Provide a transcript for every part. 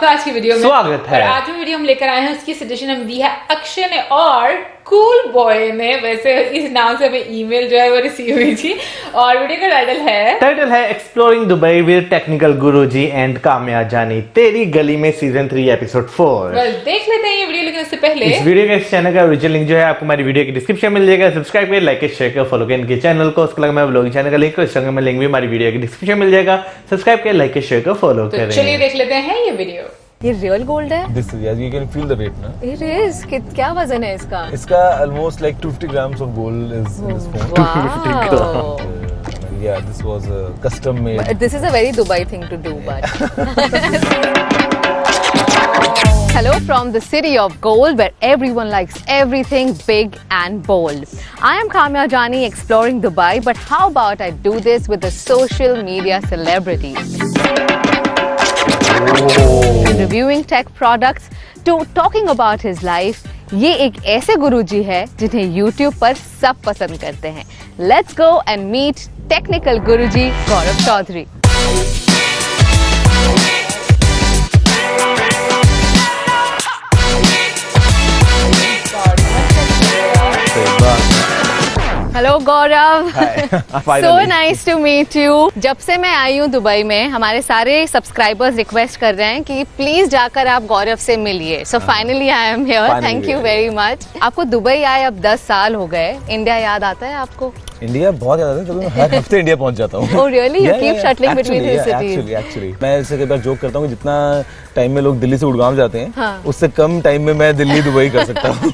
आपका आज की वीडियो में स्वागत है। और आज में वीडियो हम लेकर आए हैं उसकी सजेशन हम दी है अक्षय ने और कूल बॉय ने। वैसे इस नाम से हमें ईमेल जो है वो रिसीव हुई थी और वीडियो का टाइटल है exploring Dubai with technical Guruji and Kamya जानी तेरी गली में सीजन 3 एपिसोड 4। देख लेते हैं ये वीडियो, लेकिन उससे पहले इस वीडियो के इस चैनल का ओरिजिनल लिंक जो है आपको हमारी वीडियो की डिस्क्रिप्शन में मिल जाएगा। सब्सक्राइब करें, लाइक शेयर करें, फॉलो करें इनके चैनल को। उसके अलावा व्लॉगिंग चैनल का लिंक इंस्टाग्राम में लिंक भी हमारी वीडियो की डिस्क्रिप्शन में मिल जाएगा। सब्सक्राइब करें, लाइक शेयर करें, फॉलो करें। चलिए देख लेते हैं ये वीडियो। ये रियल गोल्ड है? This is, yes, you can feel the weight, na? It is. क्या वजन है इसका? इसका almost like 250 grams of gold is in this phone. Wow. Yeah, this was custom made. But this is a very Dubai thing to do, but. Hello from the city of gold, where everyone likes everything big and bold. I am Kamya Jani, exploring Dubai, but how about I do this with a social media celebrity? From reviewing tech products to talking about his life, ये एक ऐसे गुरुजी है जिन्हें YouTube पर सब पसंद करते हैं। Let's go and meet technical गुरुजी Gaurav Chaudhary. Hello Gaurav, so nice to meet you. जब से मैं आई हूँ दुबई में, हमारे सारे सब्सक्राइबर्स रिक्वेस्ट कर रहे हैं कि प्लीज जाकर आप गौरव से मिलिए। So finally I am here, thank you very much. आपको दुबई आए अब 10 साल हो गए, इंडिया याद आता है आपको? इंडिया बहुत ज्यादा है, मैं हर हफ्ते इंडिया पहुंच जाता हूँ। Oh really? You keep shuttling between these cities? Actually, मैं इससे कई बार जोक करता हूँ कि जितना टाइम में लोग दिल्ली से गुड़गांव जाते हैं, हाँ। उससे कम टाइम में मैं दिल्ली दुबई कर सकता हूँ।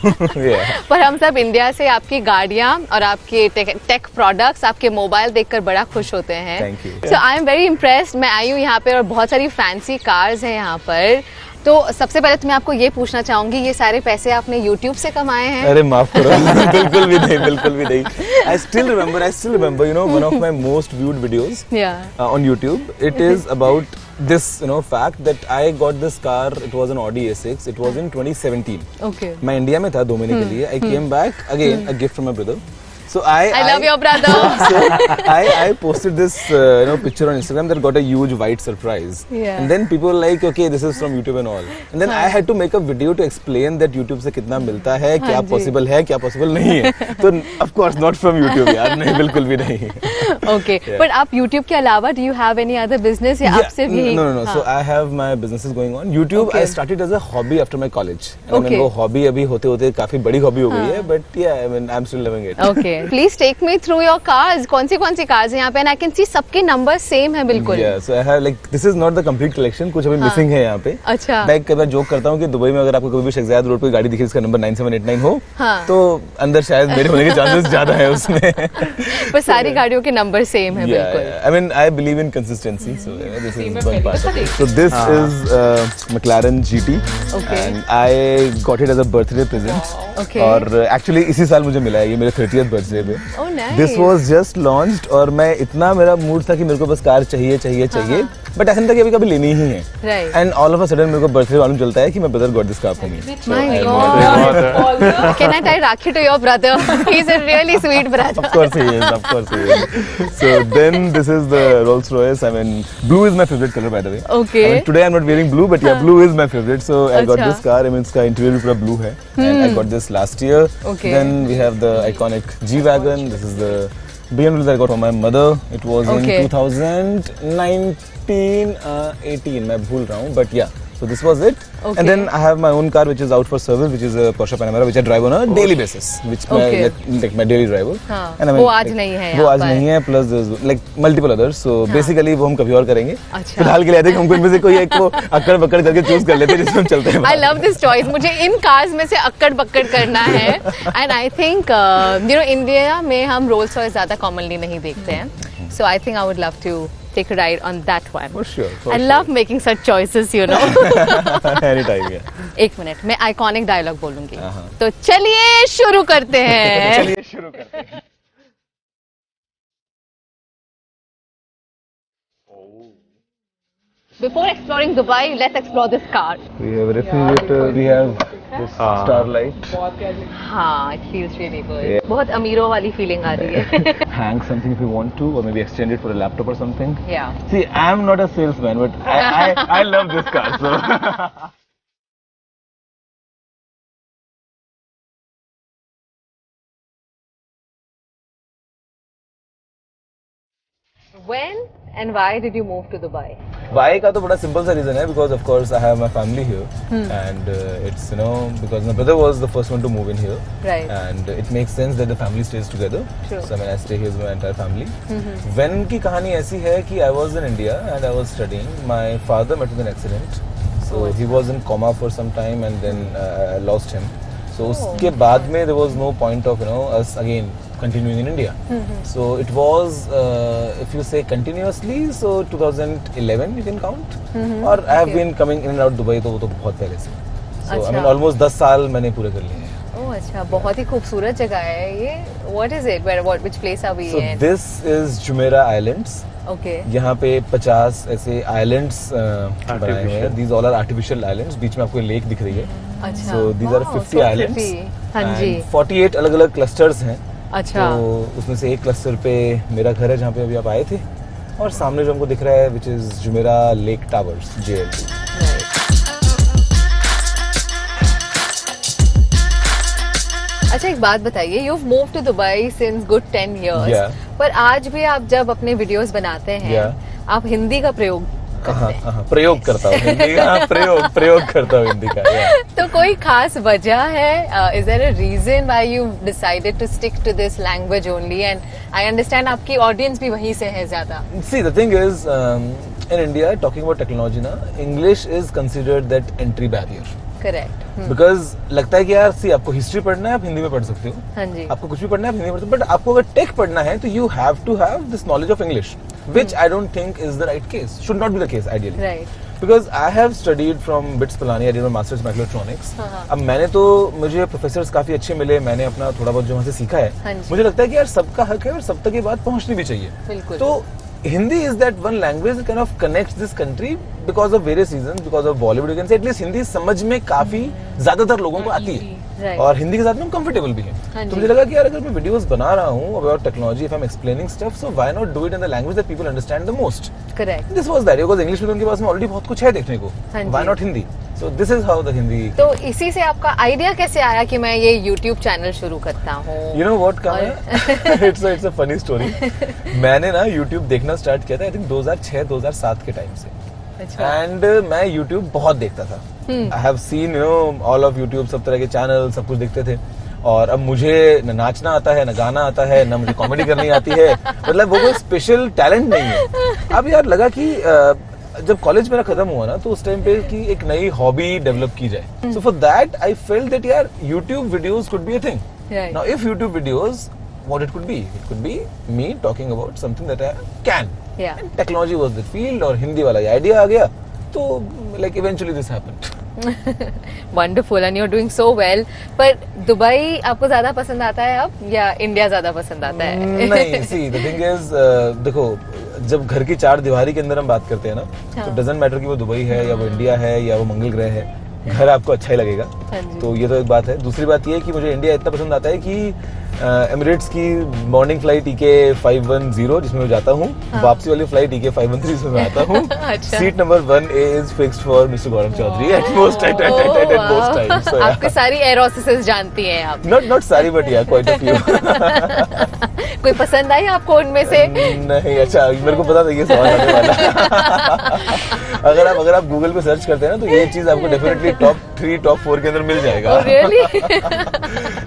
पर हम सब इंडिया से आपकी गाड़ियाँ और आपके टेक प्रोडक्ट्स, आपके मोबाइल देखकर बड़ा खुश होते हैं। Thank you. So I am very impressed। मैं आई हूँ यहाँ पे और बहुत सारी फैंसी कार्स हैं यहाँ पर। तो सबसे पहले तो मैं आपको ये पूछना चाहूंगी, ये सारे पैसे आपने YouTube से कमाए हैं? अरे माफ करो, बिल्कुल भी नहीं। I still remember, you know, one of my most viewed videos on YouTube. It is about this, you know, fact that I got this car. It was an Audi A6. It was in 2017. Okay. मैं India में था 2 महीने के लिए. I came back again, a gift from my brother. So I love your brother. So I posted this picture on Instagram that got a huge white surprise. Yeah. And then people were like, okay, this is from YouTube and all. And then I had to make a video to explain that YouTube से कितना मिलता है, क्या possible है, क्या possible नहीं है. तो of course not from YouTube यार, नहीं बिल्कुल भी नहीं. Okay. But आप YouTube के अलावा do you have any other business या आप सिर्फ यही? No. So I have my businesses going on. YouTube I started as a hobby after my college. I mean वो hobby अभी होते-होते काफी बड़ी hobby हो गई है. But yeah, I mean I'm still loving it. Okay. Please take me through your cars. कौन सी cars हैं यहाँ पे? And I can see सबके numbers same है बिल्कुल. Yeah, so I have like this is not the complete collection. कुछ अभी missing है यहाँ पे. अच्छा. मैं कई बार जोक करता हूँ कि दुबई में अगर आपको कभी भी शेख ज़ायद रोड पे गाड़ी दिखे जिसका नंबर 9789 हो, तो अंदर शायद मेरे होने के चांसेस ज्यादा है उसमें. पर सारी गाड़ियों के नंबर सेम है बिल्कुल. I mean I believe in consistency, so this is one part of it. So this is McLaren GT. Okay. And I got it as a birthday present. Okay. और एक्चुअली इसी साल मुझे मिला है, ये मेरे 30th बर्थडे पे. Oh, nice. This was just launched और मैं इतना मेरा मूड था कि मेरे को बस कार चाहिए. बट ऐसा नहीं था कि अभी कभी लेनी ही है. Right. And all of a sudden मेरे को बर्थडे मालूम चलता है कि मैं brother got this car for me. My God. Can I tie Rakhi to your brother? He's a really sweet brother. Of course he is. So then this is the Rolls Royce. I mean blue is my favorite color by the way. Okay. I mean, today I'm not wearing blue, but yeah, blue is my favorite. So I got this car. I mean इसका interior भी पूरा blue है. And I got this last year. Okay. Then we have the iconic G-Wagon. This is the BMW that I got for my mother. It was in 2019, 18. मैं भूल रहा हूँ, but yeah. So this was it. Okay. And then I have my own car which is out for service, which is a Porsche Panamera, which I drive on a daily basis, which like my daily driver. हाँ. And I mean, वो आज नहीं है. वो आज नहीं है. Plus there's like multiple others. So basically वो हम कभी और करेंगे. अच्छा. फिलहाल के लिए देखो हमको इनमें से कोई एक को अक्कड़ बक्कड़ करके चूज कर लेते हैं जिसमें हम चलते हैं. I love this choice. मुझे इन कार्स में से अक्कड़ बक्कड़ करना है. And I think इंडिया में हम रोल्स रॉयस ज्यादा कॉमनली नहीं देखते हैं. So I think I would love to take a ride on that one. For sure. I love making such choices, you know. Anytime, yeah. एक minute, मैं iconic dialogue बोलूंगी. तो चलिए शुरू करते हैं. Before exploring Dubai, let's explore this car. We have a refrigerator, we have this starlight. हाँ, it feels really good. Yeah. बहुत अमीरों वाली feeling आ रही है. Hang something if you want to, or maybe extend it for a laptop or something. Yeah. See, I'm not a salesman, but I love this car. So. When and why did you move to Dubai? Why का तो बड़ा simple सा reason है, because of course I have my family here, and it's because my brother was the first one to move in here, Right. and it makes sense that the family stays together. True. So I mean I stay here with my entire family. When की कहानी ऐसी है कि I was in India and I was studying. My father met with an accident, so he was in coma for some time, and then I lost him. So उसके बाद में there was no point of us again continuing in India. So it was, if you say continuously, so 2011 you can count. Or I have been coming in and out Dubai तो वो तो बहुत पहले से. So I mean almost 10 साल मैंने पूरे कर लिए हैं. Oh, अच्छा, बहुत ही खूबसूरत जगह है ये. What is it? Which place are we So in? this is Jumeirah Islands. Okay. यहाँ पे 50 ऐसे islands बनाए हुए हैं. These all are artificial islands. बीच में आपको लेक दिख रही है. अच्छा. So these are 50 so islands. pretty. हाँ जी. And 48 अलग-अलग clusters हैं. अच्छा. तो उसमें से एक क्लस्टर पे मेरा घर है जहाँ पे अभी आप आए थे, और सामने जो हमको दिख रहा है which is Jumeirah lake towers JLT. अच्छा, एक बात बताइए, you've moved to Dubai since good 10 years. Yeah. पर आज भी आप जब अपने वीडियोस बनाते हैं, आप हिंदी का प्रयोग करते हैं. प्रयोग करता हूँ हिंदी का, प्रयोग करता हूँ हिंदी का. तो कोई खास वजह है? Is there a reason why you decided to stick to this language only? And I understand आपकी audience भी वहीं से है ज़्यादा. See, the thing is, in India, talking about technology ना, English is considered that entry barrier. Correct. Because लगता है कि यार सी आपको हिस्ट्री पढ़ना है आप हिंदी में पढ़ सकते हो. हाँ जी. आपको कुछ भी पढ़ना है आप हिंदी में पढ़ सकते हो, बट आपको अगर टेक पढ़ना है तो you have to have this knowledge of English, which I don't think is the right case. Should not be the case ideally. Right. Because I have studied from BITS Pilani. I did my master's in microelectronics. अब मैंने तो मुझे professors काफी अच्छे मिले, मैंने अपना थोड़ा बहुत जो वहाँ से सीखा है, मुझे लगता है कि यार सबका हक है और सब तक ये बात पहुँचनी भी चाहिए. बिल्कुल. तो Hindi is that one language that kind of connects this country because of various reasons, because of Bollywood. You can say at least Hindi समझ में काफी ज्यादातर लोगों को आती है. Right. और हिंदी के साथ में हम कंफर्टेबल भी हैं. तो मुझे लगा कि यार अगर मैं वीडियोस बना रहा हूँ about technology, if I'm explaining stuff, so why not do it in the language that people understand the most? Correct. This was that because English में तो उनके पास में ऑलरेडी बहुत कुछ है देखने को. Why not Hindi? So this is how the Hindi. तो इसी से आपका आइडिया कैसे आया कि मैं ये YouTube चैनल शुरू करता हूँ? You know what कहा? It's a funny story. मैंने ना YouTube देखना स्टार्ट किया था I think 2006-2007 के टाइम से. एंड मैं YouTube बहुत देखता था. I have seen all of YouTube, सब तरह के चैनल, सब कुछ देखते थे. और अब मुझे न नाचना आता है, न गाना आता है, न मुझे कॉमेडी करनी आती है, मतलब वो कोई स्पेशल टैलेंट नहीं है. अब यार लगा कि जब कॉलेज मेरा खत्म हुआ ना तो उस टाइम पे कि एक नई हॉबी डेवलप की जाए. So for that I felt that यार YouTube videos could be a thing. Now if YouTube videos, what it could be? It could be me talking about something that I can. Yeah. And technology was the field और हिंदी वाला ये idea आ गया, तो like eventually this happened. Wonderful, and you're doing so well. पर Dubai आपको ज्यादा पसंद आता है अब या इंडिया ज्यादा पसंद आता है? नहीं, see the thing is, देखो जब घर की चार दीवारी के अंदर हम बात करते हैं ना, तो डजंट मैटर कि वो दुबई है या वो इंडिया है या वो मंगल ग्रह है, घर आपको अच्छा ही लगेगा. तो ये तो एक बात है. दूसरी बात ये है कि मुझे इंडिया इतना पसंद आता है कि एमिरेट्स की मॉर्निंग फ्लाइट EK510 जिसमें मैं जाता हूँ, वापसी वाली फ्लाइट EK513 जिसमें मैं आता हूँ. Seat number 1A is fixed for mister Gaurav Chaudhary at most times. आपकी सारी एयर होस्टेसेस जानती हैं आप? नॉट सारी बट या क्वाइट अ फ्यू. कोई पसंद आई आपको उनमें से? नहीं. अच्छा, मेरे को पता था ये सवाल आने वाला. अगर आप गूगल पे सर्च करते हैं ना तो ये चीज आपको डेफिनेटली टॉप 3 टॉप 4 के अंदर मिल जाएगा.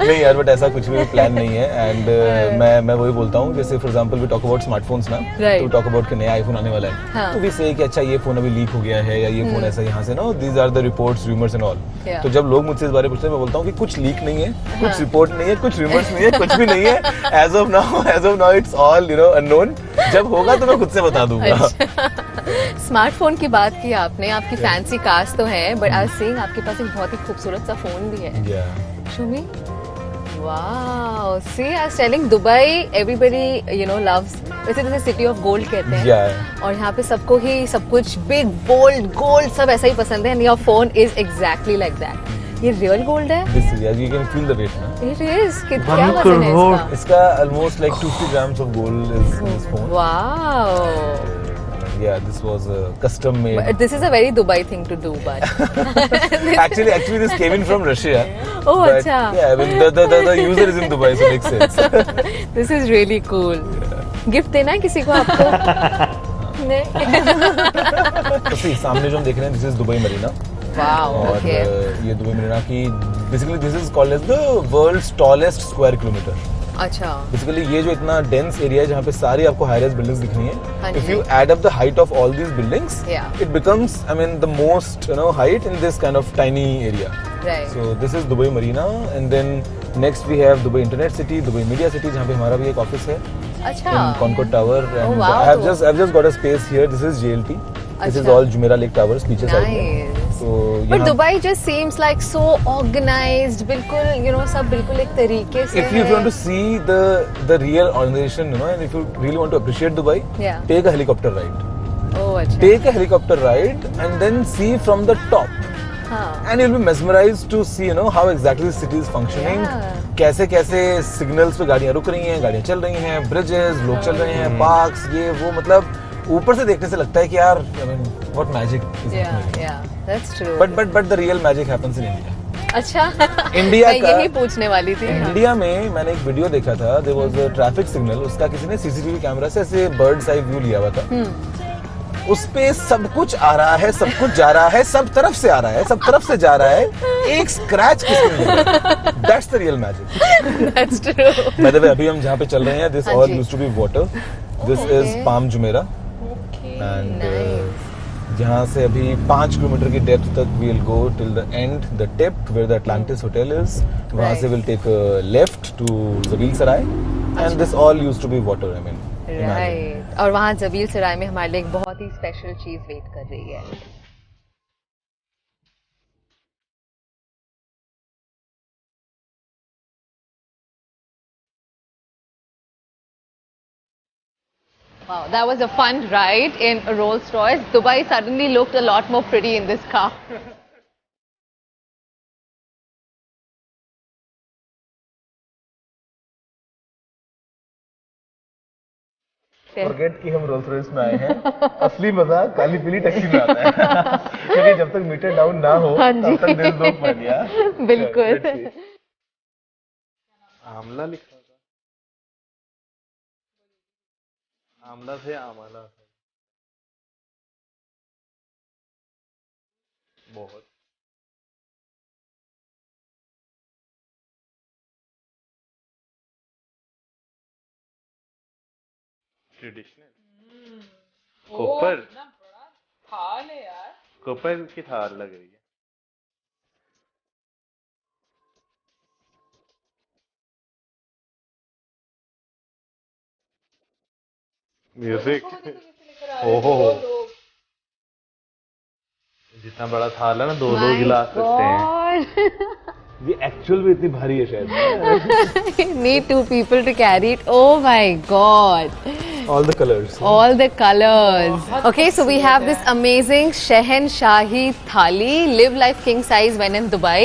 नहीं यार, बट ऐसा कुछ भी प्लान नहीं है. एंड मैं वही बोलता हूँ, जैसे for example we talk about smartphones ना, तो टॉक अबाउट के नया आईफोन आने वाला है, तो वी से कि अच्छा ये फोन अभी लीक हो गया है या ये फोन ऐसा यहाँ से ना, these are the reports, rumours and all. तो जब लोग मुझसे इस बारे में पूछते हैं, मैं बोलता हूँ कि कुछ लीक नहीं है, कुछ रिपोर्ट नहीं है, कुछ रूमर्स नहीं है, कुछ भी नहीं है. As of now it's all unknown. जब होगा तो मैं खुद से बता दूंगा. स्मार्टफोन की बात की आपने, आपकी फैंसी कार्स तो है, बट आई वाज सीइंग आपके पास एक बहुत ही खूबसूरत सा फोन भी है. Show me. Wow. See, I was telling Dubai, everybody, loves वैसे जैसे सिटी ऑफ गोल्ड कहते हैं Yeah. और यहाँ पे सबको ही सब कुछ बिग बोल्ड गोल्ड सब ऐसा ही पसंद है and your phone is exactly like that. ये रियल गोल्ड है? This is, yeah, you can feel the weight, ना? It is। क्या वजन है इसका? इसका almost like 2-3 grams of gold is in this phone. Wow। Yeah, this was custom made. But this is a very Dubai thing to do, but Actually, this came in from Russia. Oh, but, अच्छा। Yeah, I mean, the user is in Dubai, so it makes sense. This is really cool। Gift देना है किसी को आपको? नहीं। तो see, सामने जो हम देख रहे हैं, this is Dubai Marina. Wow, और okay। ये दुबई मरीना की basically this is called as the world's tallest square kilometer. अच्छा। बेसिकली ये जो इतना डेंस एरिया है जहाँ पे सारी आपको हाई राइज बिल्डिंग्स दिख रही हाँ हैं, जी। If you add up the height of all these buildings Yeah. It becomes I mean the most height in this kind of tiny area. Right। So this is Dubai Marina and then next we have Dubai Internet City, Dubai Media City जहाँ पे हमारा भी एक office है अच्छा। in Concord Tower and wow। I've just got a space here. This is JLT. This is अच्छा। all Jumeirah Lake Towers पीछे side में। Nice। तो But यहाँ Dubai just seems like so organized, बिल्कुल you know सब बिल्कुल एक तरीके से if you want to see the real organization, and if you really want to appreciate Dubai, Yeah। take a helicopter ride. Oh अच्छा। Take a helicopter ride and then see from the top. हाँ। And you'll be mesmerized to see, how exactly the city is functioning. Yeah। कैसे कैसे signals पे गाड़ियाँ रुक रही हैं, गाड़ियाँ चल रही हैं, ब्रिजेस, लोग चल रहे हैं, पार्क्स, ये वो, मतलब ऊपर से देखने से लगता है कि यार, I mean, what magic is Yeah, happening. yeah, that's true। But the real magic happens in India. अच्छा। इंडिया मैं का- यही पूछने वाली थी। इंडिया में मैंने एक वीडियो देखा था, there was a traffic signal, उसका किसी ने सीसीटीवी कैमरा से ऐसे बर्ड्स आई व्यू लिया हुआ था। उस पे सब कुछ आ रहा है, सब कुछ जा रहा है, सब तरफ से आ रहा है, सब तरफ से जा रहा है, एक स्क्रैच किसी ने नहीं लिया। That's the real magic. That's true। By the way अभी हम जहाँ पे चल रहे हैं, दिस हाँ ऑल जी। Used to be water, this is Palm Jumeirah and जहाँ से अभी 5 किलोमीटर की डेप्थ तक we will go till the end, the tip where the Atlantis hotel is, वहाँ से will take left to Zabeel Saray and this all used to be water, I mean. Right. और वहाँ Zabeel सराय में हमारे लिए एक बहुत ही स्पेशल चीज वेट कर रही है। Wow, that was a fun ride in a Rolls Royce. Dubai suddenly looked a lot more pretty in this car. Forget कि हम रोल्स रॉयस में आए हैं, असली मजा काली पीली टैक्सी में आता है। क्योंकि जब तक मीटर डाउन ना हो हाँ जी। तब तक दिल दो पा दिया। बिल्कुल। आमला लिखा था, आमला से आमला से बहुत ट्रेडिशनल कॉपर थाल है यार। कॉपर की थाल लग रही है। म्यूजिक ओहो जितना बड़ा थाल है ना, 2 लोग गिला सकते हैं। ये एक्चुअल में इतनी भारी है शायद। Need 2 people to carry it. Oh my God. All the colors. All the colors. Okay, so we have this amazing Shahi Thali, live life king size when in Dubai.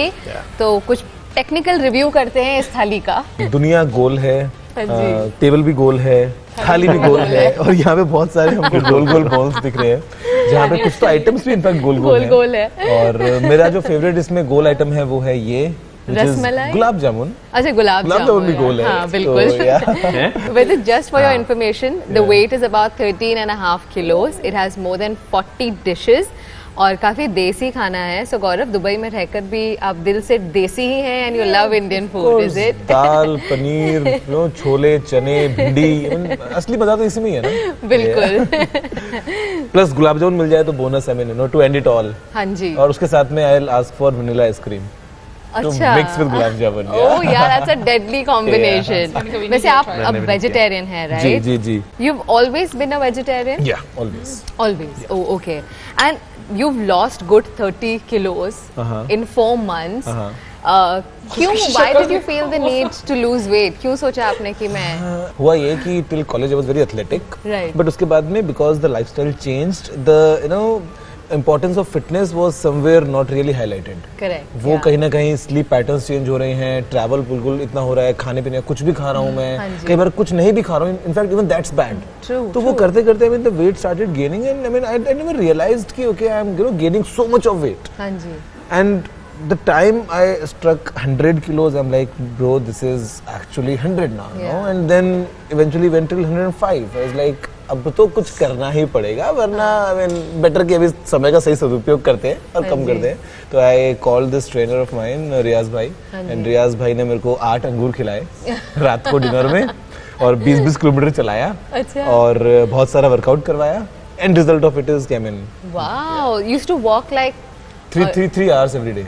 तो कुछ टेक्निकल रिव्यू करते हैं इस थाली का। दुनिया गोल है, हाँ जी। टेबल भी गोल है, थाली भी गोल है, और यहाँ पे बहुत सारे हमको गोल गोल बॉल्स दिख रहे हैं, जहाँ पे कुछ तो आइटम्स भी इनफैक्ट गोल गोल है। और मेरा जो फेवरेट इसमें गोल आइटम है वो है ये रसमलाई, गुलाब जामुन। अच्छा गुलाब जामुन भी गोल है। हाँ बिल्कुल। With just for your information, the weight is about 13.5 kilos. It has more than 40 dishes. और काफी देसी खाना है। सो गौरव, दुबई में रहकर भी आप दिल से देसी ही हैं and you love Indian food, is it? Dal, paneer, chole, chane, bhindi, असली मजा तो इसी में ही है ना। बिल्कुल। प्लस गुलाब जामुन मिल जाए तो bonus, I mean to end it all. हाँ जी। और उसके साथ में I will ask for vanilla ice cream. अच्छा। Mix with gulab jamun. Oh यार, दैट्स अ डेडली कॉम्बिनेशन। वैसे आप अब वेजिटेरियन हैं, राइट? जी जी जी। You've always been a vegetarian? Yeah, always. Always. Oh, okay. And you've lost good 30 kilos in 4 months. क्यों? Why did you feel the need to lose weight? क्यों सोचा आपने कि मैं? हुआ ये कि till college I was very athletic. Right. But उसके बाद में because the lifestyle changed, the importance of fitness was somewhere not really highlighted. Correct. वो कहीं ना कहीं sleep patterns change हो रहे हैं, travel बिल्कुल इतना हो रहा है, खाने पीने कुछ भी खा रहा हूँ मैं, कई बार कुछ नहीं भी खा रहा हूँ. In fact even that's bad. True. तो वो करते करते I mean the weight started gaining and I mean I never realized कि okay I am gaining so much of weight. हाँ जी. And the time I struck 100 kilos, I'm like, bro, this is actually 100 now, you know? And then eventually went till 105. I was like, अब तो कुछ करना ही पड़ेगा, वरना I mean, better कि अभी समय का सही सदुपयोग करते हैं और कम करते हैं. तो I called this trainer of mine, रियाज भाई, and रियाज भाई ने मेरे को 8 अंगूर खिलाए रात को डिनर में और 20-20 किलोमीटर चलाया और बहुत सारा वर्कआउट करवाया. And result of it is, I mean, Wow, you used to walk like 3 hours every day.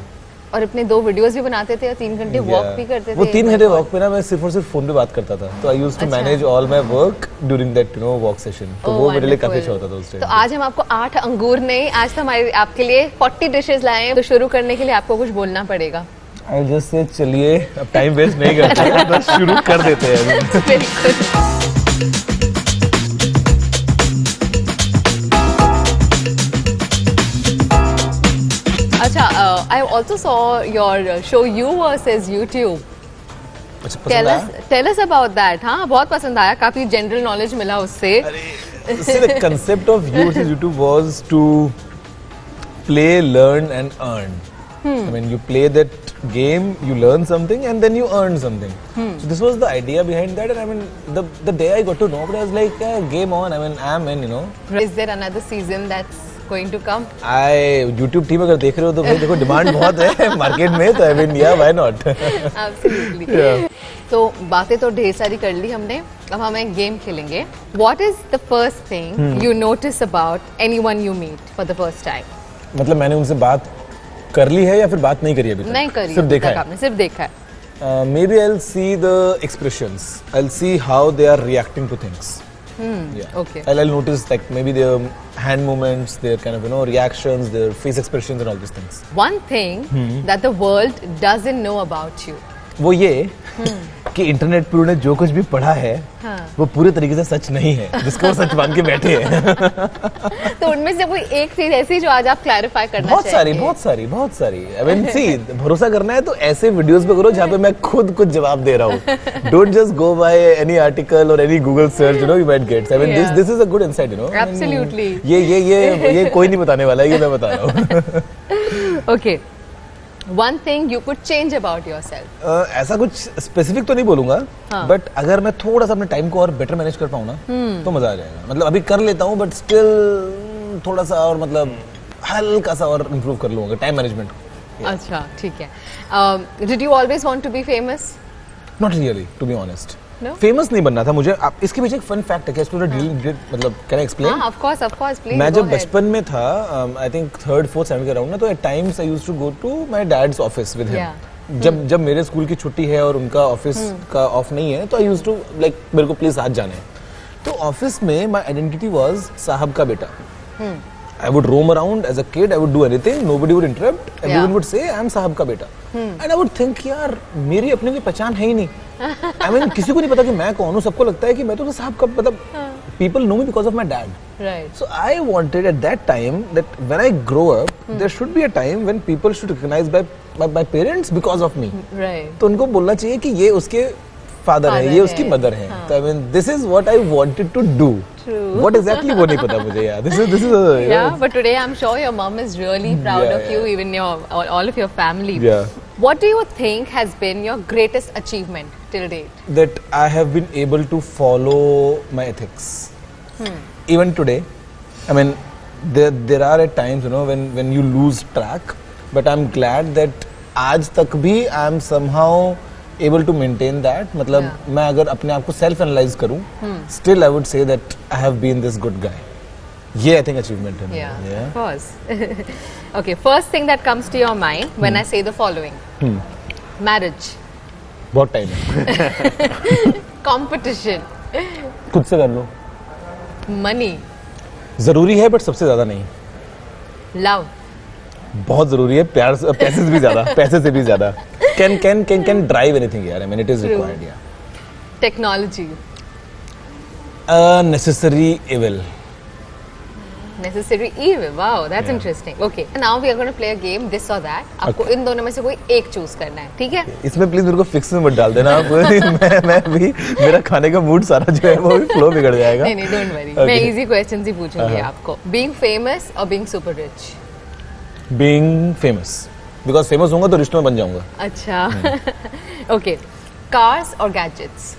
और अपने 2 वीडियोस भी बनाते थे और 3 घंटे वॉक भी करते थे. वो 3 घंटे वॉक पे ना मैं सिर्फ और सिर्फ फोन पे बात करता था. तो I used to manage all my work during that walk session. तो वो मेरे लिए काफी अच्छा होता था उस टाइम. तो आज हम आपको 8 अंगूर नहीं, आज तो हमारे आपके लिए 40 डिशेस लाए हैं. तो शुरू करने के लिए आपको कुछ बोलना पड़ेगा. आई जस्ट से चलिए अब टाइम वेस्ट नहीं करते बस शुरू कर देते हैं. बिल्कुल. अच्छा, I also saw your show You versus YouTube. Tell us about that. हाँ, बहुत पसंद आया. काफी जनरल नॉलेज मिला उससे. See, the concept of You versus YouTube was to play, learn and earn. I mean, you play that game, you learn something and then you earn something. So this was the idea behind that. And I mean, the day I got to know, but I was like, game on. I mean, I'm in, you know. Is there another season that's going to come? YouTube team अगर देख रहे हो तो भाई देखो demand बहुत है market में. तो I mean, yeah, why not? Absolutely. तो बातें तो ढेर सारी कर ली हमने. अब हम एक गेम खेलेंगे. What is the first thing you notice about anyone you meet for the first time? मतलब मैंने उनसे बात कर ली है या फिर बात नहीं करी अभी तक? नहीं करी. सिर्फ देखा है. आपने सिर्फ देखा है. Maybe I'll see the expressions. I'll see how they are reacting to things. Okay. I'll notice like maybe their hand movements, their kind of reactions, their face expressions and all these things. One thing that the world doesn't know about you. वो ये कि internet पर उन्होंने जो कुछ भी पढ़ा है वो पूरे तरीके से सच नहीं है जिसको वो सच मान के बैठे हैं. तो उनमें से कोई एक चीज ऐसी जो आज आप क्लैरिफाई करना चाहेंगे? बहुत सारी. I mean, see, भरोसा करना है तो ऐसे वीडियोस पे करो जहाँ पे मैं खुद कुछ जवाब दे रहा हूँ. Don't just go by any article or any Google search, you might get. I mean, this is a good insight, Absolutely. ये कोई नहीं बताने वाला है, ये मैं बता रहा हूँ. Okay. One thing you could change about yourself. ऐसा कुछ स्पेसिफिक तो नहीं बोलूंगा, बट अगर मैं थोड़ा सा अपने टाइम को और बेटर मैनेज कर पाऊँ ना तो मजा आ जाएगा. मतलब अभी कर लेता हूँ बट स्टिल थोड़ा सा और मतलब हल्का सा और इम्प्रूव कर लूंगा टाइम मैनेजमेंट. अच्छा, ठीक है. Did you always want to be famous? Not really, to be honest. No? Famous नहीं बनना था मुझे. इसके पीछे एक फन फैक्ट है. मतलब can I explain? Of course, please. मैं जब बचपन में था, I think 3rd 4th 7th के अराउंड ना, तो at times I used to go to my dad's office with him. जब मेरे स्कूल की छुट्टी है और उनका ऑफिस का ऑफ नहीं है तो आई यूज्ड टू लाइक मेरे को प्लीज साथ जाना है. तो ऑफिस में माय आइडेंटिटी वाज साहब का बेटा. I would roam around as a kid. I would do anything. Nobody would interrupt. Everyone would say, "I am साहब का बेटा." And I would think, यार मेरी अपने की पहचान है ही नहीं. I mean, किसी को नहीं पता कि मैं कौन हूँ. सबको लगता है कि मैं तो साहब का मतलब. People know me because of my dad. Right. So I wanted at that time that when I grow up, there should be a time when people should recognize by parents because of me. Right. तो उनको बोलना चाहिए कि ये उसके father है, ये उसकी मदर है. तो I mean, this is what I wanted to do. True. What exactly वो नहीं पता मुझे यार. This is yeah, but today I'm sure your mom is really proud of you, even all of your family. Yeah. What do you think has been your greatest achievement till date? That I have been able to follow my ethics. Even today, I mean, there are at times when you lose track, but I'm glad that आज तक भी I am somehow able to maintain that. मतलब मैं अगर अपने आप को self analyze करूँ, still I would say that I have been this good guy. ये I think achievement है. Yeah, of course. Okay, first thing that comes to your mind when I say the following. Marriage. बहुत time है. Competition. खुद से कर लो. Money. जरूरी है but सबसे ज्यादा नहीं. Love. बहुत जरूरी है, प्यार पैसे से भी ज्यादा, पैसे से भी ज्यादा। Can drive anything यार, I mean it is required, yeah. Technology. Necessary evil. Necessary evil. Wow, that's interesting. Okay, now we are going to play a game, this or that. आपको इन दोनों में से कोई एक चूज करना है, ठीक है? इसमें प्लीज मेरे को फिक्स में मत डाल देना आप। मैं भी, मेरा खाने का मूड सारा जो है वो भी फ्लो बिगड़ जाएगा। नहीं, don't worry. मैं easy questions ही पूछूंगी आपको। Being famous or being super rich? Being famous. Because famous होऊंगा तो रिश्तों में बन जाऊंगा। अच्छा। Okay, cars or gadgets?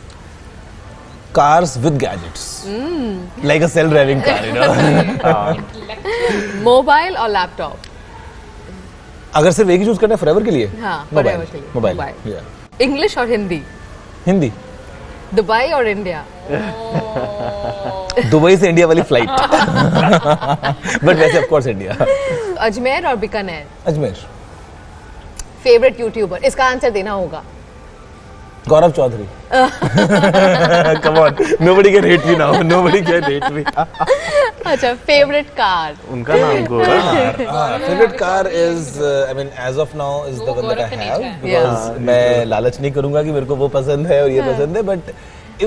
Cars with gadgets. Like a self-driving car, you know. Mobile or laptop? अगर सिर्फ एक ही चूज करना है forever के लिए? हाँ, मोबाइल। forever के लिए। मोबाइल। Yeah. English और हिंदी? हिंदी। दुबई और इंडिया? दुबई से इंडिया वाली फ्लाइट। बट वैसे ऑफ कोर्स इंडिया। अजमेर और बीकानेर? अजमेर। Favourite YouTuber? इसका आंसर देना होगा। Gaurav Chaudhary. Come on, nobody can hate me now. Nobody can hate me. अच्छा, फेवरेट कार? उनका नाम को Favorite car is, I mean, as of now, is the one that I have. Because मैं लालच नहीं करूँगा कि मेरे को वो पसंद है और ये पसंद है, but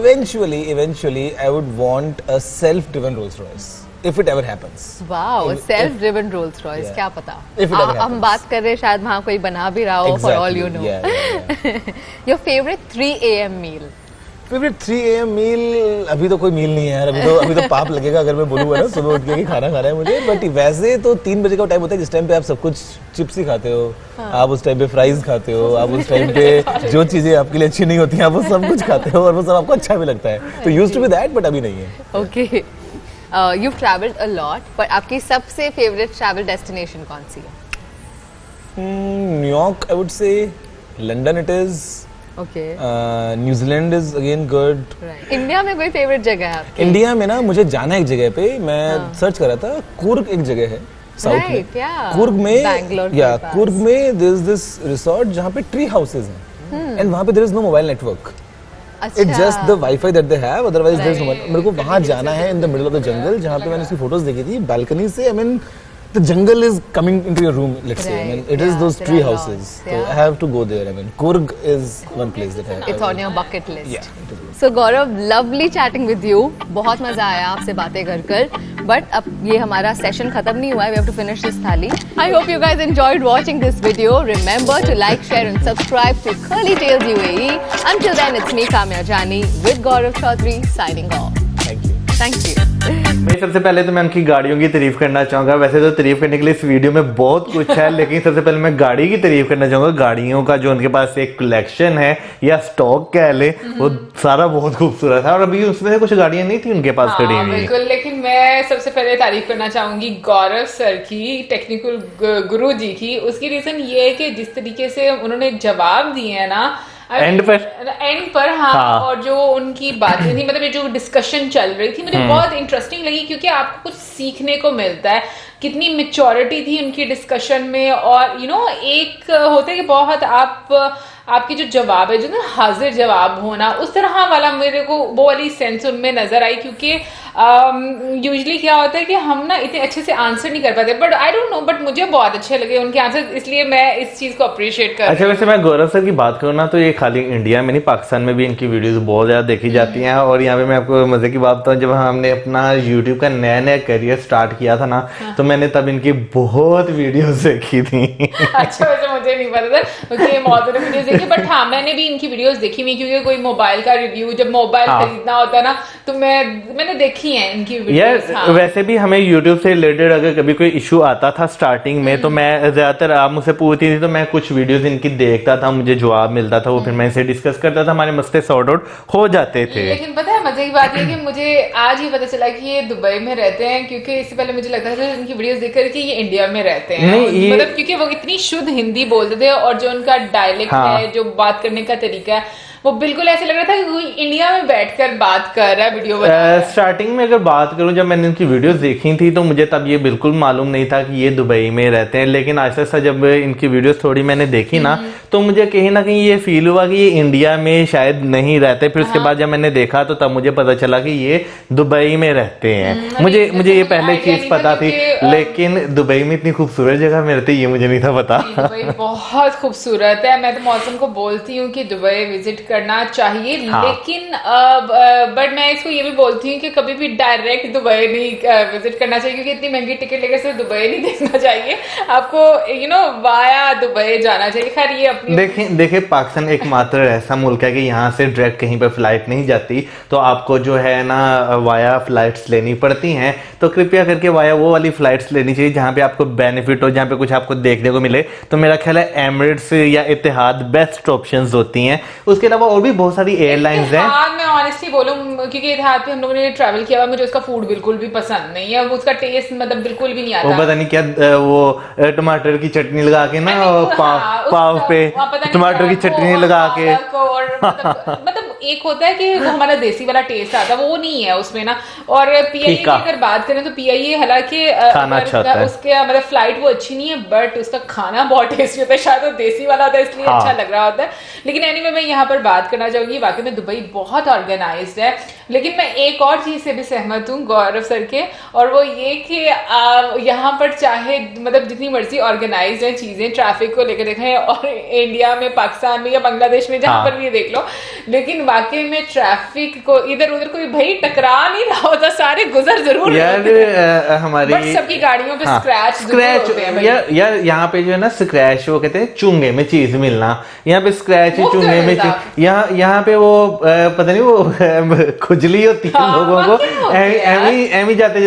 eventually, I would want a self-driven Rolls Royce. If it ever happens. Wow, self-driven Rolls Royce, क्या पता? If it ever happens. हम बात कर रहे हैं, शायद वहाँ कोई बना भी रहा हो, for all you know. Yeah. Your favorite 3 AM meal? Favorite 3 AM meal, अभी तो कोई मील नहीं है यार, अभी तो पाप लगेगा अगर मैं बोलूँगा ना सुबह उठ के कि खाना खाना है मुझे। बट वैसे तो 3 बजे का टाइम होता है जिस टाइम पे आप सब कुछ चिप्स ही खाते हो, आप उस टाइम पे फ्राइज खाते हो, आप उस टाइम पे जो चीजें आपके लिए अच्छी नहीं होती हैं आप वो सब कुछ खाते हो और वो सब आपको अच्छा भी लगता है। तो used to be that, but अभी नहीं है। Okay. You've traveled a lot, पर आपकी सबसे फेवरेट ट्रैवल डेस्टिनेशन कौन सी है? New York, I would say. London it is. Okay. New Zealand is again good. India में कोई फेवरेट जगह है आपकी? इंडिया में ना मुझे जाना है एक जगह पे, मैं सर्च कर रहा था, कुर्ग एक जगह है साउथ में। कुर्ग में, या कुर्ग में देयर इज दिस रिसोर्ट जहाँ पे ट्री हाउसेज हैं एंड वहाँ पे there is no mobile network. It's just the Wi-Fi that they have, otherwise there's no one. मेरे को वहाँ जाना है in the middle of the jungle, जहाँ पे मैंने उसकी फोटोज देखी थी बालकनी से। I mean, the jungle is coming into your room, let's say. I mean, it is those tree houses. So I have to go there. I mean, Kurg is one place that I have. It's on your bucket list. Yeah. So Gaurav, lovely chatting with you. बहुत मजा आया आपसे बातें कर। But अब ये हमारा session खत्म नहीं हुआ है. We have to finish this थाली. I hope you guys enjoyed watching this video. Remember to like, share and subscribe to Curly Tales UAE. Until then, it's me Kamya Jani with Gaurav Chaudhary signing off. Thank you. Thank you. मैं सबसे पहले तो मैं उनकी गाड़ियों की तारीफ करना चाहूंगा। वैसे तो तारीफ करने के लिए इस वीडियो में बहुत कुछ है, लेकिन सबसे पहले मैं गाड़ी की तारीफ करना चाहूंगा। गाड़ियों का जो उनके पास एक कलेक्शन है या स्टॉक कह ले, वो सारा बहुत खूबसूरत है। और अभी उसमें से कुछ गाड़ियां नहीं थी उनके पास खड़ी हुई। बिल्कुल, लेकिन मैं सबसे पहले तारीफ करना चाहूंगी गौरव सर की, टेक्निकल गुरु जी की। उसकी रीजन ये है कि जिस तरीके से उन्होंने जवाब दिए हैं ना एंड पर हाँ, और जो उनकी बातें थी, मतलब ये जो डिस्कशन चल रही थी, मुझे बहुत इंटरेस्टिंग लगी क्योंकि आपको कुछ सीखने को मिलता है। कितनी मैच्योरिटी थी उनकी डिस्कशन में। और एक होता है कि बहुत आपकी जो जवाब है, जो ना हाजिर जवाब होना, उस तरह वाला मेरे को वो वाली सेंस उनमें नजर आई। क्योंकि यूजुअली क्या होता है कि हम ना इतने अच्छे से आंसर नहीं कर पाते, but I don't know, but मुझे बहुत अच्छे लगे उनके आंसर, इसलिए मैं इस चीज को अप्रिशिएट कर। अच्छा, वैसे मैं गौरव सर की बात करूँ ना, तो ये खाली इंडिया में नहीं, पाकिस्तान में भी इनकी वीडियोस बहुत ज्यादा देखी जाती हैं। और यहाँ पे मैं आपको मजे की बात बताऊँ, जब हमने अपना यूट्यूब का नया करियर स्टार्ट किया था ना, तो मैंने तब इनकी बहुत वीडियोस देखी थी। अच्छा, वैसे मुझे नहीं पता था कि मौजूद वीडियोस देखी, बट हाँ मैंने भी इनकी वीडियोस देखी हुई, क्योंकि कोई मोबाइल का रिव्यू, जब मोबाइल खरीदना होता है ना, तो मैंने देखी है इनकी वीडियोस। यार वैसे भी हमें यूट्यूब से रिलेटेड अगर कभी कोई इशू आता था स्टार्टिंग में, तो मैं ज्यादातर, आप मुझसे पूछती थी तो मैं कुछ वीडियोस इनकी देखता था, मुझे जवाब मिलता था, वो फिर मैं इसे डिस्कस करता था, हमारे मसले सॉर्ट आउट हो जाते थे। लेकिन पता है मजे की बात है कि मुझे आज ही पता चला कि ये दुबई में रहते हैं, क्योंकि इससे पहले मुझे लगता था इनकी वीडियोस देखकर कि ये इंडिया में रहते हैं। मतलब क्योंकि वो इतनी शुद्ध हिंदी बोलते थे, और जो उनका डायलेक्ट है, जो बात करने का तरीका है, वो बिल्कुल ऐसे लग रहा था कि कोई इंडिया में बैठकर बात कर रहा है। वीडियो बनाया? स्टार्टिंग में अगर बात करूं, जब मैंने इनकी वीडियोस देखी थी तो मुझे तब ये बिल्कुल मालूम नहीं था कि ये दुबई में रहते हैं, लेकिन आहिस्ता आहिस्ता जब इनकी वीडियोस थोड़ी मैंने देखी ना तो मुझे कहीं ना कहीं ये फील हुआ कि ये इंडिया में शायद नहीं रहते। फिर उसके बाद जब मैंने देखा तो तब मुझे पता चला कि ये दुबई में रहते हैं। मुझे ये पहले चीज पता थी, लेकिन दुबई में इतनी खूबसूरत जगह में रहते ये मुझे नहीं था पता। दुबई बहुत खूबसूरत है। मैं तो मौसम को बोलती हूँ कि दुबई विजिट करना चाहिए, लेकिन बट मैं इसको ये भी बोलती हूँ कि कभी भी डायरेक्ट दुबई नहीं विजिट करना चाहिए, क्योंकि इतनी महंगी टिकट लेकर सिर्फ दुबई नहीं देखना चाहिए, आपको वाया दुबई जाना चाहिए। खैर ये अपनी देखिए पाकिस्तान एकमात्र ऐसा मुल्क है कि यहाँ से डायरेक्ट कहीं पर फ्लाइट नहीं जाती, तो आपको जो है ना वाया फ्लाइट्स लेनी पड़ती हैं। तो कृपया करके वाया वो वाली फ्लाइट्स लेनी चाहिए जहाँ पे आपको बेनिफिट हो, जहाँ पे कुछ आपको देखने को मिले। तो मेरा ख्याल है एमिरेट्स या इत्तेहाद बेस्ट ऑप्शंस होती हैं। उसके अलावा और भी बहुत सारी एयरलाइंस हैं। मैं ऑनेस्टली बोलूं, क्योंकि इत्तेहाद पे हम लोगों ने ट्रैवल किया हुआ, मुझे उसका फूड बिल्कुल भी पसंद नहीं है, उसका टेस्ट मतलब बिल्कुल भी नहीं आता। वो पता नहीं क्या वो टमाटर की चटनी लगा के ना पाव पे टमाटर की चटनी लगा के और मतलब एक होता है कि वो हमारा देसी वाला टेस्ट आता है, वो नहीं है उसमें ना। और पीआईए की अगर बात करें तो पीआईए हालांकि खाना अच्छा होता है, उसके मतलब फ्लाइट वो अच्छी नहीं है, बट उसका खाना बहुत टेस्टी होता है। शायद वो देसी वाला होता है इसलिए अच्छा लग रहा होता है। लेकिन एनीवे मैं यहाँ पर बात करना चाहूंगी, वाकई में दुबई बहुत ऑर्गेनाइज्ड है। लेकिन मैं एक और चीज से भी सहमत हूँ गौरव सर के, और वो ये कि यहाँ पर चाहे मतलब जितनी मर्जी ऑर्गेनाइज्ड है चीजें, ट्रैफिक को लेकर देखें, और इंडिया में, पाकिस्तान में या बांग्लादेश में जहां पर भी देख लो, लेकिन वाकई में ट्रैफिक को इधर उधर कोई भाई टकरा नहीं रहा होता, सारे गुजर जरूर यार हमारी सबकी गाड़ियों पे स्क्रैच यार यहाँ पे जो है ना स्क्रैच, वो कहते हैं चूंगे में चीज मिलना, यहाँ पे स्क्रैच चूंगे में यहाँ पे वो पता नहीं वो खुजली होती है लोगों को, एमी जाते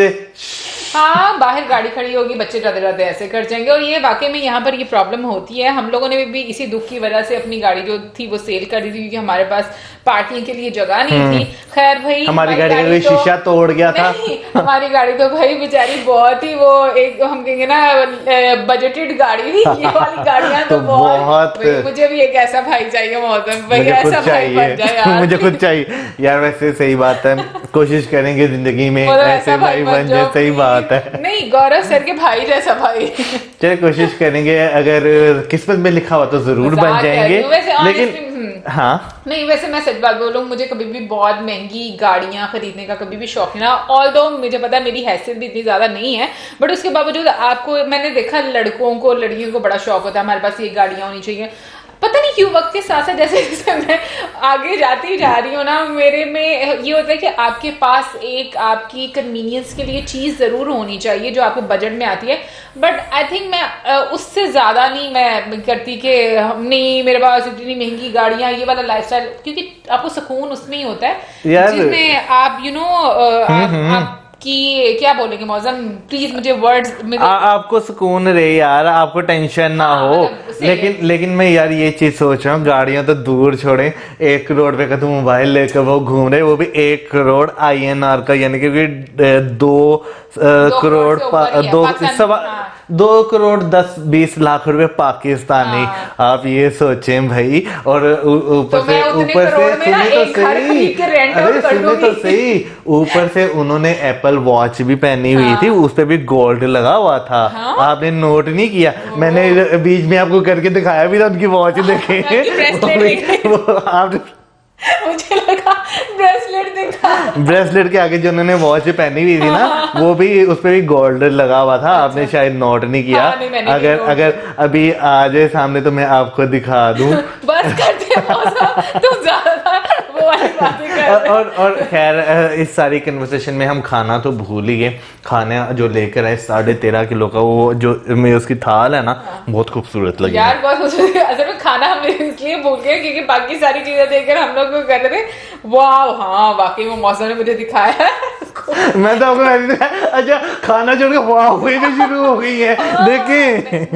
हाँ बाहर गाड़ी खड़ी होगी, बच्चे जाते जाते ऐसे कर जाएंगे। और ये वाकई में यहाँ पर ये प्रॉब्लम होती है। हम लोगों ने भी इसी दुख की वजह से अपनी गाड़ी जो थी वो सेल कर दी थी, क्योंकि हमारे पास पार्किंग के लिए जगह नहीं थी। खैर भाई हमारी गाड़ी का शीशा तोड़ गया था। हमारी गाड़ी तो भाई बेचारी बहुत ही वो एक हम कहेंगे ना बजटेड गाड़ी थी। ये वाली गाड़ियां तो बहुत मुझे भी एक ऐसा भाई चाहिए मौसम, भाई ऐसा भाई बन जाए यार। मुझे खुद चाहिए यार। वैसे सही बात है, कोशिश करेंगे जिंदगी में ऐसे भाई बन जाए। सही बात है, नहीं गौरव सर के भाई जैसा भाई। चलिए कोशिश करेंगे, अगर किस्मत में लिखा हुआ तो जरूर बन जाएंगे। लेकिन हाँ नहीं, वैसे मैं सच बात बोलूं, मुझे कभी भी बहुत महंगी गाड़ियां खरीदने का कभी भी शौक नहीं रहा। ऑल्दो मुझे पता है मेरी हैसियत भी इतनी ज्यादा नहीं है, बट उसके बावजूद आपको मैंने देखा लड़कों को लड़कियों को बड़ा शौक होता है, हमारे पास ये गाड़ियां होनी चाहिए। पता नहीं क्यों वक्त के साथ साथ जैसे जैसे मैं आगे जाती जा रही हूँ ना, मेरे में ये होता है कि आपके पास एक आपकी कन्वीनियंस के लिए चीज जरूर होनी चाहिए जो आपके बजट में आती है। बट आई थिंक मैं उससे ज्यादा नहीं मैं करती कि नहीं मेरे पास इतनी महंगी गाड़ियां, ये वाला लाइफस्टाइल, क्योंकि आपको सुकून उसमें ही होता है जिसमें आप आप कि क्या बोलेंगे मौसम, प्लीज मुझे वर्ड्स में आपको सुकून रहे यार, आपको टेंशन ना हो। लेकिन मैं यार ये चीज सोच रहा हूँ, गाड़ियां तो दूर छोड़े, 1 करोड़ रुपए का तो मोबाइल लेकर वो घूम रहे, वो भी 1 करोड़ INR का, यानी कि 2 करोड़ 2 करोड़ 10-20 लाख रुपए पाकिस्तानी। आप ये सोचें भाई, और ऊपर से सुने तो सही, ऊपर से उन्होंने एप्पल वॉच भी पहनी हुई थी, उस पे भी गोल्ड लगा हुआ था। आपने नोट नहीं किया? मैंने बीच में आपको करके दिखाया भी था उनकी वॉच, देखे आप मुझे लगा ब्रेसलेट देखा, ब्रेसलेट के आगे जो उन्होंने वॉच पहनी हुई थी ना, वो भी उस पे भी गोल्ड लगा हुआ था। आपने शायद नोट नहीं किया। अगर अभी आ जाए सामने तो मैं आपको दिखा दूं। बस करते तुम ज्यादा वो वाली बातें कर रहे हो। और खैर इस सारी कन्वर्सेशन में हम खाना तो भूल ही गए। खाना जो लेकर आए 13.5 किलो का, वो जो उसकी थाल है ना, बहुत खूबसूरत लगी यार, बहुत खूबसूरत। असल में खाना हम इसलिए भूल गए क्योंकि बाकी सारी चीजें देखकर हम लोग कर रहे थे वाह, हाँ वाकई वो मौसम ने मुझे दिखाया। मैं तो आपको अच्छा खाना छोड़ के वाह हुई तो शुरू हो गई है।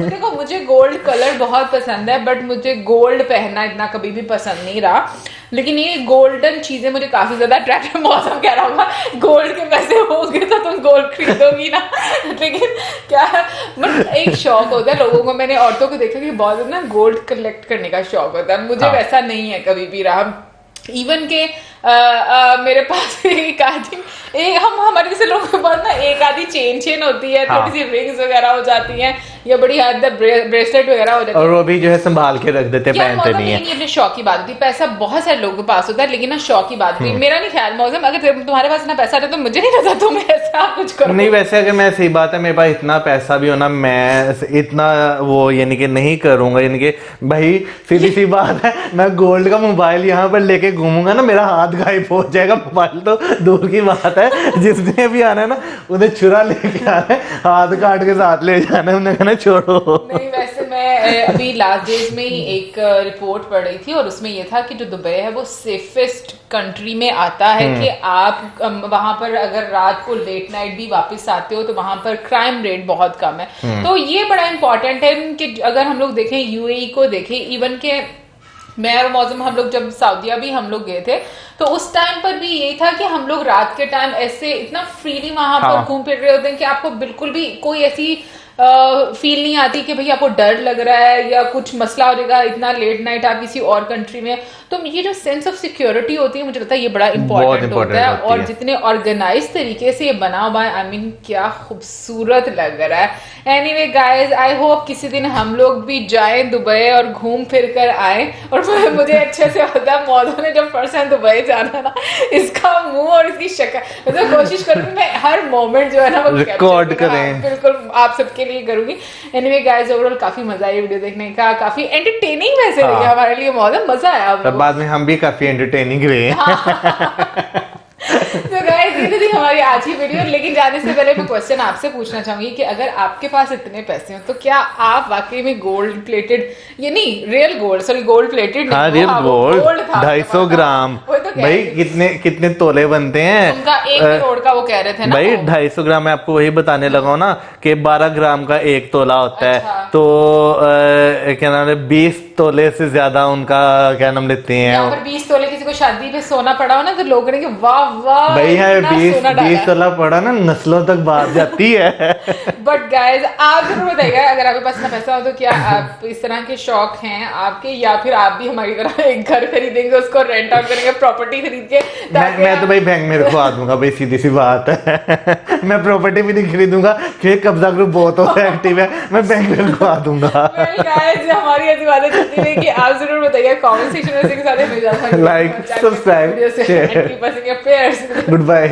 देखो मुझे गोल्ड कलर बहुत पसंद है, बट मुझे गोल्ड पहनना इतना कभी भी पसंद नहीं रहा। लेकिन ये गोल्डन चीजें मुझे काफी ज्यादा अट्रैक्टिव, मौसम कह रहा होगा गोल्ड के पैसे होंगे तो तुम गोल्ड खरीदोगी ना। लेकिन क्या मतलब एक शौक होता है लोगों को, मैंने औरतों को देखा कि बहुत ज्यादा ना गोल्ड कलेक्ट करने का शौक होता है, मुझे वैसा नहीं है कभी भी रहा। इवन के मेरे पास एक आधी हम हमारे जैसे लोगों के पास ना एक आधी चेन होती है, थोड़ी सी रिंग्स वगैरह हो जाती हैं या बड़ी हद तक ब्रेसलेट वगैरह हो जाती है, और वो भी जो है संभाल के रख देते, पहनते नहीं है। ये अपने शौक की बात होती है। पैसा बहुत सारे लोगों के पास होता है, लेकिन ना शौक की बात होती है। मेरा नहीं ख्याल मौसम, अगर तुम्हारे पास इतना पैसा है तो मुझे नहीं लगता तुम ऐसा कुछ करो। नहीं, वैसे अगर मैं सही बात है, मेरे पास इतना पैसा भी होना, मैं इतना वो यानी कि नहीं करूंगा। यानी कि भाई सीधी सी बात है, मैं गोल्ड का मोबाइल यहाँ पर लेके घूमूंगा ना, मेरा हाथ गायब हो जाएगा। मोबाइल तो दूर की बात है, जिसने भी आना है ना उन्हें छुरा लेके आना है, हाथ काट के साथ ले जाना है, उन्हें कहना छोड़ो। नहीं, वैसे मैं अभी लास्ट डेज में ही एक रिपोर्ट पढ़ रही थी और उसमें ये था कि जो दुबई है वो सेफेस्ट कंट्री में आता है कि आप वहां पर अगर रात को लेट नाइट भी वापस आते हो तो वहां पर क्राइम रेट बहुत कम है। तो ये बड़ा इंपॉर्टेंट है कि अगर हम लोग देखें यूएई को देखें, इवन के मैं और मौसम हम लोग जब सऊदीया भी हम लोग गए थे तो उस टाइम पर भी यही था कि हम लोग रात के टाइम ऐसे इतना फ्रीली वहां पर घूम फिर रहे होते हैं कि आपको बिल्कुल भी कोई ऐसी फील नहीं आती कि भाई आपको डर लग रहा है या कुछ मसला हो जाएगा इतना लेट नाइट आप किसी और कंट्री में। तो ये जो सेंस ऑफ सिक्योरिटी होती है मुझे लगता है ये बड़ा इंपॉर्टेंट होता है। और जितने ऑर्गेनाइज तरीके से ये बना हुआ है, आई मीन क्या खूबसूरत लग रहा है। एनीवे गाइज, आई होप किसी दिन हम लोग भी जाएं दुबई और घूम फिर कर आए। और मुझे अच्छे से पता है मौसम ने जब फर्स्ट टाइम दुबई जाना ना, इसका मुंह और इसकी शक्ल मतलब कोशिश करूंगी मैं हर मोमेंट जो है ना वो रिकॉर्ड करें, बिल्कुल आप सबके लिए करूंगी। एनीवे गाइस, ओवरऑल काफी मजा आया वीडियो देखने का, काफी एंटरटेनिंग वैसे लगी हमारे लिए, मौसम मजा आया। बाद में हम भी काफी एंटरटेनिंग रहे। तो गाइस, ये थी हमारी आज की वीडियो। लेकिन जाने से पहले मैं क्वेश्चन आपसे पूछना चाहूंगी कि अगर आपके पास इतने पैसे हो तो क्या आप वाकई में गोल्ड प्लेटेड, ये नहीं real gold, sorry gold plated, हाँ रियल गोल्ड 250 ग्राम भाई कितने तोले बनते हैं? उनका 1 करोड़ का वो कह रहे थे ना भाई 250 ग्राम। मैं आपको वही बताने लगा हूं ना कि 12 ग्राम का 1 तोला होता है। तो क्या नाम है, 20 तोले से ज्यादा उनका क्या नाम लेते हैं। अगर 20 तोले किसी को शादी पे सोना पड़ा हो ना तो लोग कहेंगे वाह वाह भाई है 20 तोला पड़ा ना, नस्लों तक बात जाती है। बट गाइज, आप जरूर बताइएगा अगर आपके पास इतना पैसा हो तो क्या आप इस तरह के शौक हैं आपके, या फिर आप भी हमारी तरह एक घर खरीदेंगे, उसको रेंट आउट करेंगे, प्रॉपर्टी खरीद के। मैं तो भाई बैंक में रखवा दूंगा भाई, सीधी सी बात है। मैं प्रॉपर्टी भी नहीं खरीदूंगा क्योंकि कब्जा ग्रुप बहुत एक्टिव है, मैं बैंक में रखवा दूंगा। गाइज, हमारी ऐसी बातें चलती रही कि आप जरूर बताइए कमेंट सेक्शन में, like subscribe share, good bye.